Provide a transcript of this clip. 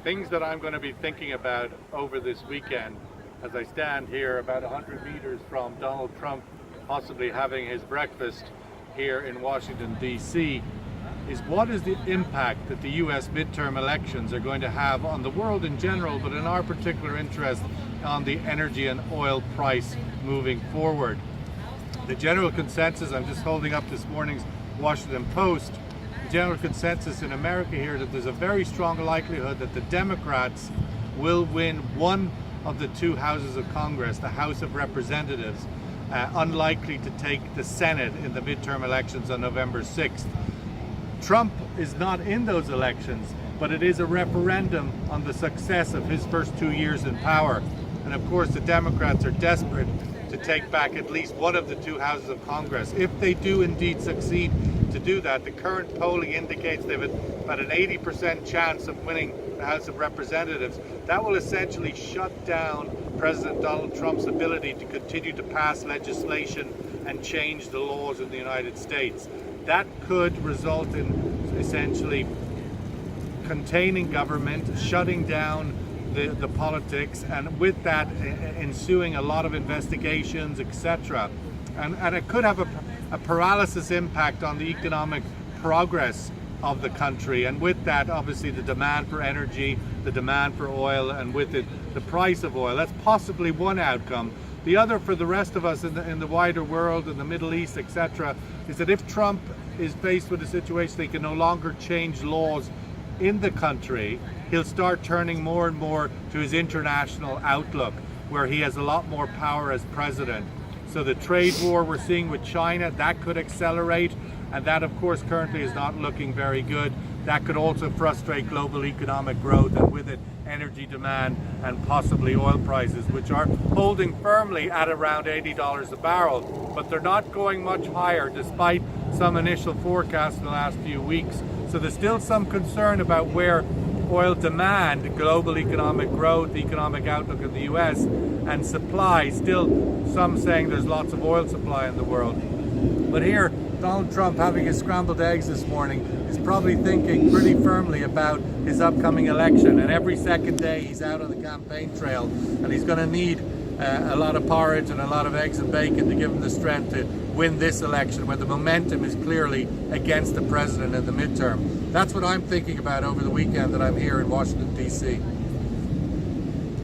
things that I'm going to be thinking about over this weekend as I stand here about 100 meters from Donald Trump possibly having his breakfast here in Washington, D.C. is what is the impact that the US midterm elections are going to have on the world in general, but in our particular interest on the energy and oil price moving forward. The general consensus, I'm just holding up this morning's Washington Post, the general consensus in America here that there's a very strong likelihood that the Democrats will win one of the two houses of Congress, the House of Representatives, unlikely to take the Senate in the midterm elections on November 6th. Trump is not in those elections, but it is a referendum on the success of his first 2 years in power. And of course, the Democrats are desperate to take back at least one of the two houses of Congress. If they do indeed succeed to do that, the current polling indicates they have about an 80% chance of winning the House of Representatives. That will essentially shut down President Donald Trump's ability to continue to pass legislation and change the laws in the United States. That could result in essentially containing government, shutting down the politics, and with that ensuing a lot of investigations, etc. And it could have a paralysis impact on the economic progress of the country, and with that obviously the demand for energy, the demand for oil, and with it the price of oil. That's possibly one outcome. The other, for the rest of us in the wider world, in the Middle East, etc., is that if Trump is faced with a situation he can no longer change laws in the country, he'll start turning more and more to his international outlook, where he has a lot more power as president. So the trade war we're seeing with China, that could accelerate, and that of course currently is not looking very good. That could also frustrate global economic growth, and with it energy demand and possibly oil prices, which are holding firmly at around $80 a barrel, but they're not going much higher despite some initial forecasts in the last few weeks. So there's still some concern about where oil demand, global economic growth, economic outlook in the US, and supply, still some saying there's lots of oil supply in the world. But here, Donald Trump, having his scrambled eggs this morning, is probably thinking pretty firmly about his upcoming election, and every second day he's out on the campaign trail, and he's going to need a lot of porridge and a lot of eggs and bacon to give him the strength to win this election, where the momentum is clearly against the president in the midterm. That's what I'm thinking about over the weekend that I'm here in Washington, D.C.